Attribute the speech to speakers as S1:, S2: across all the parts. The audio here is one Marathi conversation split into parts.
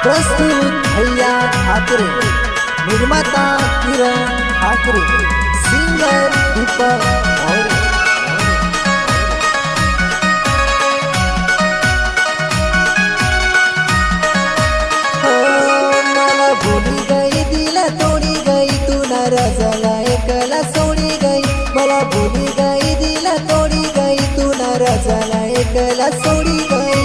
S1: प्रस्तुत भैया ठाकरे, निर्माता किरण ठाकरे, सिंगर दीपक भौरे। मला भूली गई, दिला तोडी गई, तू नाराजला एकला सोडी गई। मला भूली गई, दिला तोडी गई, तू नाराजला एकला सोडी गई।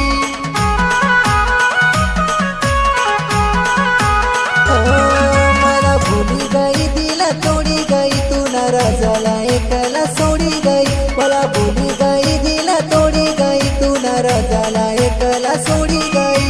S1: मला भूली गई, दिला तोडी गई, तू नाराजला एकला सोडी गई। मला भूली गई, दिला तोडी गई, तू नाराजला एकला सोडी गई।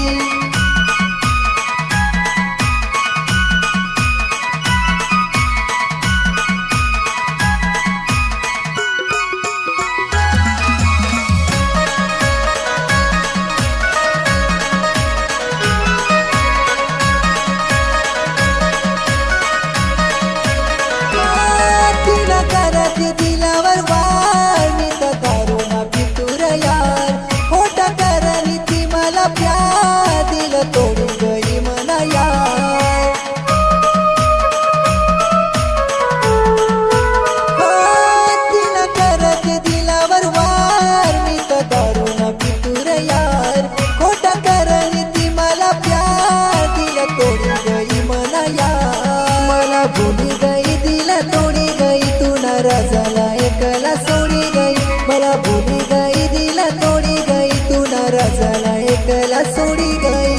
S1: दिलावर वार मी तर दारू ना पितूर यार, खोटा करणी ती मला प्यार, दिल तोडून गई मना यार। तिला करत दिलावर वार मी तर दारू ना पितूर यार, खोटा करणी ती मला प्यार, दिल तोडून गई मना यार। मला भूली गई, दिला तोडी गई, तू नाराजला एकला सोडी गई। मला भूली गई, दिला तोडी गई, तू नाराजला एकला सोडी गई।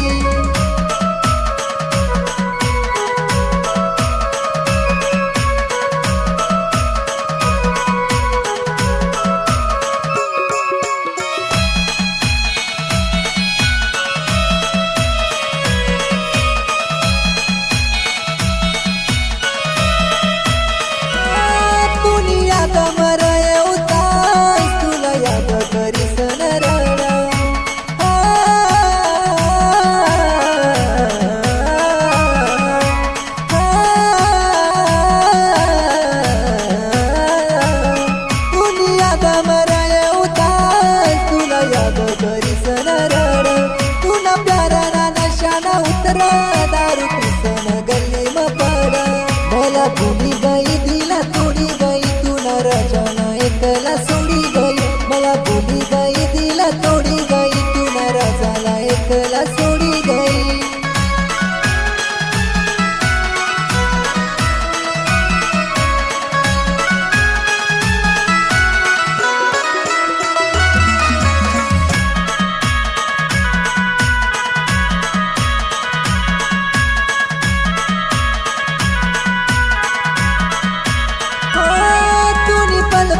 S1: दारू पिसन गल्ले में पड़ा, मला भूली गई, दिला तोडी गई, तू नाराजला एकला सोडी गई। मला भूली गई, दिला तोडी गई, तू नाराजला एकला सोडी गई।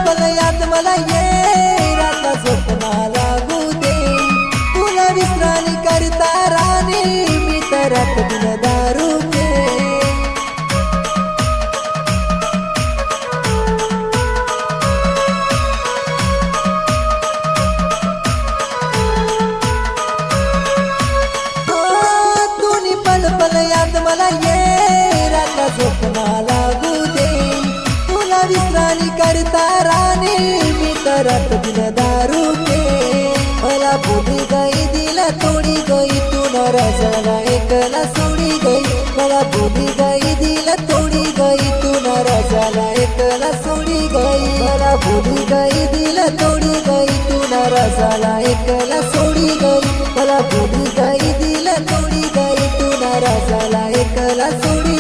S1: पल याद मला ये, राता स्वप्ना लागू दे, तुला विसरानी करता राणी मी तर रात दिन दारू पे। तुनी पल पल याद मला ये, राता स्वप्ना लागू दे, तुला विसरानी करता राणी मी तर रात दिन दारू पे। मला भूली गई, दिला तोडी गई, तू नाराजला एकला सोडी गई। मला भूली गई, दिला तोडी गई, तू नाराजला एकला सोडी गई। मला भूली गई, दिला तोडी गई, तू नाराजला एकला सोडी गई। मला भूली गई, दिला तोडी गई, तू नाराजला एकला सोडी